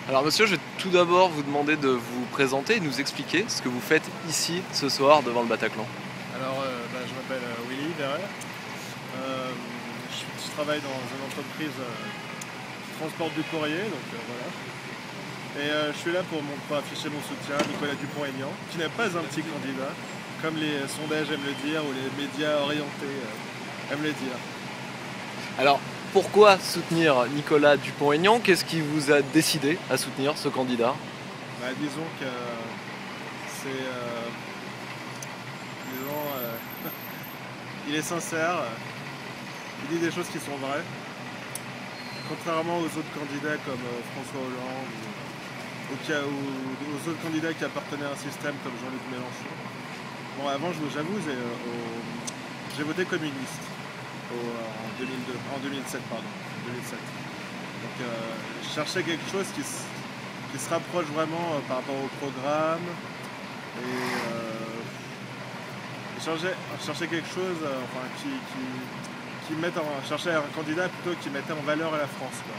Alors monsieur, je vais tout d'abord vous demander de vous présenter et nous expliquer ce que vous faites ici ce soir devant le Bataclan. Alors, je m'appelle Willy Verret. Je travaille dans une entreprise qui transporte du courrier, donc voilà. Et je suis là pour afficher mon soutien à Nicolas Dupont-Aignan, qui n'est pas un petit candidat, comme les sondages aiment le dire, ou les médias orientés aiment le dire. Alors, pourquoi soutenir Nicolas Dupont-Aignan? Qu'est-ce qui vous a décidé à soutenir ce candidat? Disons que c'est... disons, il est sincère, il dit des choses qui sont vraies, contrairement aux autres candidats comme François Hollande ou aux autres candidats qui appartenaient à un système comme Jean-Luc Mélenchon. Bon, avant, j'avoue, j'ai voté communiste en 2007, pardon. 2007. Donc, je cherchais quelque chose qui se rapproche vraiment par rapport au programme et je cherchais quelque chose je cherchais un candidat plutôt qui mettait en valeur la France, quoi.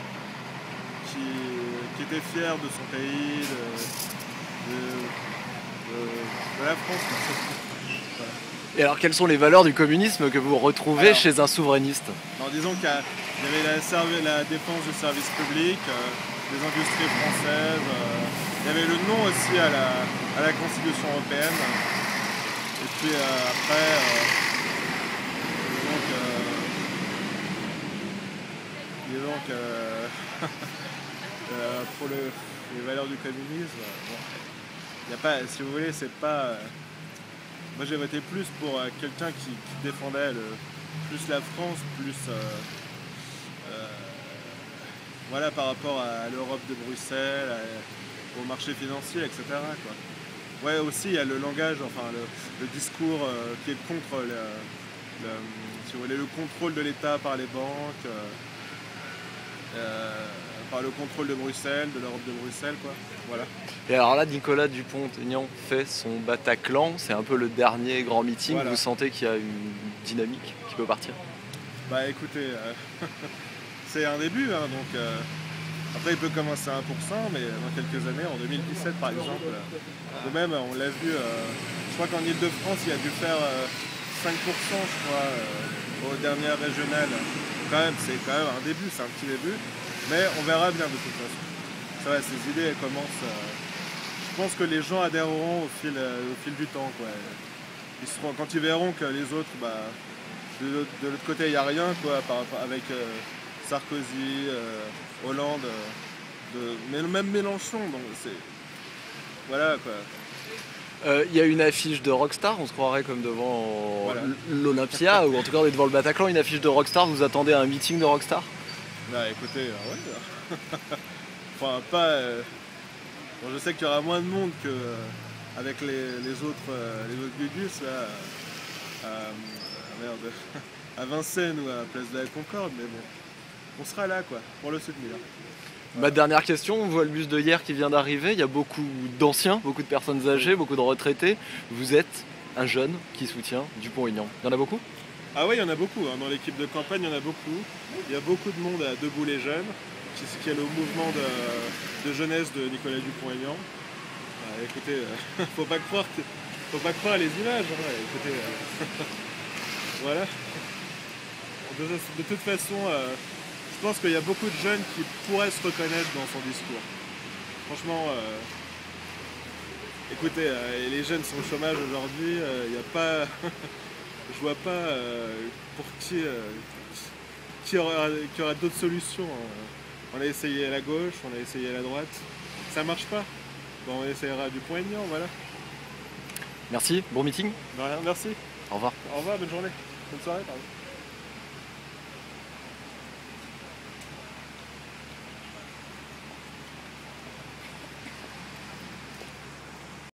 Qui était fier de son pays, de la France. Voilà. Et alors, quelles sont les valeurs du communisme que vous retrouvez chez un souverainiste? Alors, disons qu'il y avait la défense du service public, des industries françaises, il y avait le non aussi à la Constitution européenne. Et puis après, pour les valeurs du communisme, bon, y a pas, si vous voulez, c'est pas. Moi j'ai voté plus pour quelqu'un qui défendait plus la France, plus voilà, par rapport à l'Europe de Bruxelles, au marché financier, etc., quoi. Ouais, aussi il y a le langage, enfin le discours qui est contre si vous voulez, le contrôle de l'État par les banques, par le contrôle de Bruxelles, de l'Europe de Bruxelles, quoi. Voilà. Et alors là, Nicolas Dupont-Aignan fait son Bataclan, c'est un peu le dernier grand meeting. Voilà. Vous sentez qu'il y a une dynamique qui peut partir? Écoutez, c'est un début, hein, donc après il peut commencer à 1%, mais dans quelques années, en 2017 par exemple, ou même on l'a vu, je crois qu'en Ile-de-France il a dû faire 5%, je crois, aux dernières régionales. C'est quand même un début, c'est un petit début, mais on verra bien de toute façon. C'est vrai, ces idées elles commencent. Je pense que les gens adhéreront au fil du temps, quoi. Quand ils verront que les autres, de l'autre côté il n'y a rien, quoi, avec Sarkozy, Hollande, mais même Mélenchon, donc c'est. Voilà, quoi. Il y a une affiche de Rockstar, on se croirait comme devant Voilà. l'Olympia, ou en tout cas on est devant le Bataclan, une affiche de Rockstar, vous attendez un meeting de Rockstar? Écoutez, ouais. Enfin, pas. Bon, je sais qu'il y aura moins de monde qu'avec les autres Gugus, là, merde, à Vincennes ou à Place de la Concorde, mais bon, on sera là, quoi, pour le soutenir. Ma dernière question, on voit le bus de hier qui vient d'arriver, il y a beaucoup d'anciens, beaucoup de personnes âgées, beaucoup de retraités. Vous êtes un jeune qui soutient Dupont-Aignan. Il y en a beaucoup? Ah oui, il y en a beaucoup, hein. Dans l'équipe de campagne, il y en a beaucoup. Il y a beaucoup de monde à Debout les Jeunes, qui est le mouvement de jeunesse de Nicolas Dupont-Aignan. Écoutez, faut pas croire les images, hein. Écoutez, voilà. De toute façon, je pense qu'il y a beaucoup de jeunes qui pourraient se reconnaître dans son discours. Franchement, écoutez, les jeunes sont au chômage aujourd'hui, il n'y a pas. Je vois pas pour qui aura d'autres solutions, hein. On a essayé à la gauche, on a essayé à la droite. Ça marche pas. Bon, on essayera du Dupont-Aignan, voilà. Merci, bon meeting. De rien, merci. Au revoir. Au revoir, bonne journée. Bonne soirée, pardon.